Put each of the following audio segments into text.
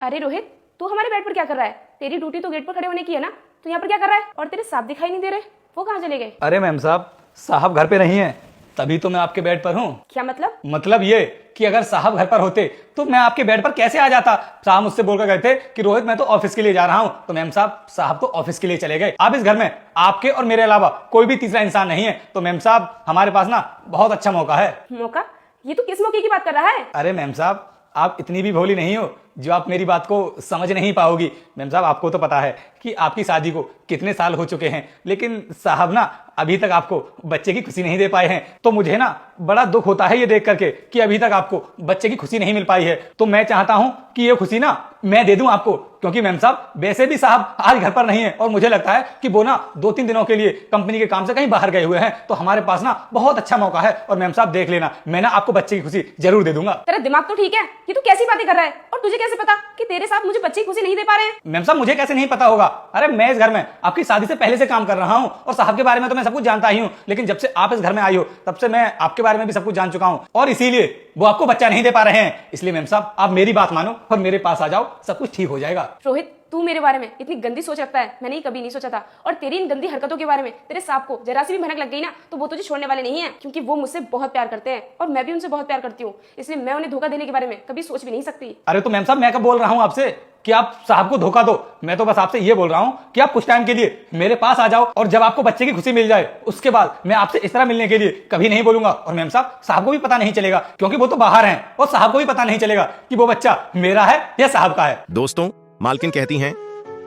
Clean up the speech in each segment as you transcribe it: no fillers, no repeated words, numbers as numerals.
अरे रोहित, तू हमारे बेड पर क्या कर रहा है? तेरी ड्यूटी तो गेट पर खड़े होने की है ना, तू यहाँ पर क्या कर रहा है? और तेरे साहब दिखाई नहीं दे रहे, वो कहाँ चले गए? अरे मैम साहब घर पे नहीं है, तभी तो मैं आपके बेड पर हूँ। क्या मतलब? मतलब ये कि अगर साहब घर पर होते तो मैं आपके बेड पर कैसे आ जाता। साहब मुझसे बोलकर गए थे कि रोहित मैं तो ऑफिस के लिए जा रहा हूँ, तो मैम साहब तो ऑफिस के लिए चले गए। अब इस घर में आपके और मेरे अलावा कोई भी तीसरा इंसान नहीं है, तो मैम साहब हमारे पास ना बहुत अच्छा मौका है। मौका? ये तू किस मौके की बात कर रहा है? अरे मैम साहब, आप इतनी भी भोली नहीं हो जो आप मेरी बात को समझ नहीं पाओगी। मैम साहब, आपको तो पता है कि आपकी शादी को कितने साल हो चुके हैं, लेकिन साहब ना अभी तक आपको बच्चे की खुशी नहीं दे पाए हैं। तो मुझे ना बड़ा दुख होता है ये देख करके कि अभी तक आपको बच्चे की खुशी नहीं मिल पाई है। तो मैं चाहता हूं कि ये खुशी ना मैं दे दूं आपको, क्योंकि मैम साहब वैसे भी साहब आज घर पर नहीं है और मुझे लगता है कि वो ना 2-3 दिनों के लिए कंपनी के काम से कहीं बाहर गए हुए हैं। तो हमारे पास ना बहुत अच्छा मौका है और मैम साहब देख लेना, मैं ना आपको बच्चे की खुशी जरूर दे दूंगा। तेरा दिमाग तो ठीक है? ये तू कैसी बातें कर रहा है? और तुझे कैसे पता कि तेरे साथ मुझे बच्चे की खुशी नहीं दे पा रहे हैं? मैम साहब, मुझे कैसे नहीं पता होगा? अरे मैं इस घर में आपकी शादी से पहले से काम कर रहा हूं और साहब के बारे में तो मैं सब कुछ जानता ही हूं, लेकिन जब से आप इस घर में आई हो तब से मैं आपके बारे में भी सब कुछ जान चुका हूं और इसीलिए वो आपको बच्चा नहीं दे पा रहे हैं। इसलिए मैम साहब आप मेरी बात मानो और मेरे पास आ जाओ, सब कुछ ठीक हो जाएगा। रोहित, तू मेरे बारे में इतनी गंदी सोच रखता है, मैंने ये कभी नहीं सोचा था। और तेरी इन गंदी हरकतों के बारे में तेरे साहब को जरा सी भी भनक लग गई ना, तो वो तुझे छोड़ने वाले नहीं है, क्योंकि वो मुझसे बहुत प्यार करते हैं और मैं भी उनसे बहुत प्यार करती हूँ। इसलिए मैं उन्हें धोखा देने के बारे में कभी सोच भी नहीं सकती। अरे तो मैम साहब, मैं कब बोल रहा हूं आपसे कि आप साहब को धोखा दो? मैं तो बस आपसे ये बोल रहा हूं कि आप कुछ टाइम के लिए मेरे पास आ जाओ और जब आपको बच्चे की खुशी मिल जाए उसके बाद मैं आपसे इस तरह मिलने के लिए कभी नहीं बोलूंगा। और मैम साहब को भी पता नहीं चलेगा, क्योंकि वो तो बाहर हैं, और साहब को भी पता नहीं चलेगा कि वो बच्चा मेरा है या साहब का है। दोस्तों, मालकिन कहती हैं,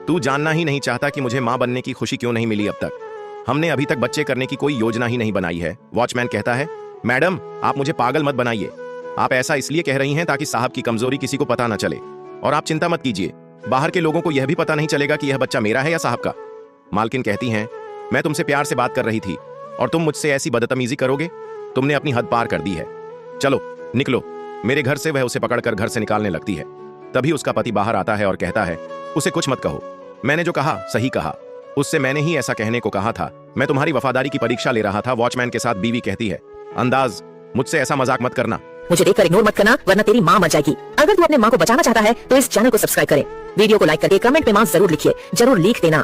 तू जानना ही नहीं चाहता कि मुझे मां बनने की खुशी क्यों नहीं मिली अब तक। हमने अभी तक बच्चे करने की कोई योजना ही नहीं बनाई है। वॉचमैन कहता है, मैडम आप मुझे पागल मत बनाइए, आप ऐसा इसलिए कह रही हैं ताकि साहब की कमजोरी किसी को पता न चले। और आप चिंता मत कीजिए, बाहर के लोगों को यह भी पता नहीं चलेगा कि यह बच्चा मेरा है या साहब का। मालकिन कहती हैं, मैं तुमसे प्यार से बात कर रही थी और तुम मुझसे ऐसी बदतमीजी करोगे? तुमने अपनी हद पार कर दी है। चलो निकलो मेरे घर से। वह उसे पकड़कर घर से निकालने लगती है। तभी उसका पति बाहर आता है और कहता है, उसे कुछ मत कहो, मैंने जो कहा सही कहा, उससे मैंने ही ऐसा कहने को कहा था। मैं तुम्हारी वफादारी की परीक्षा ले रहा था। वॉचमैन के साथ बीवी कहती है, अंदाज मुझसे ऐसा मजाक मत करना, मुझे देखकर इग्नोर मत करना वरना तेरी माँ मर जाएगी। अगर तू अपने माँ को बचाना चाहता है तो इस चैनल को सब्सक्राइब करें, वीडियो को लाइक करके कमेंट में माँ जरूर लिखिए, जरूर लिख देना।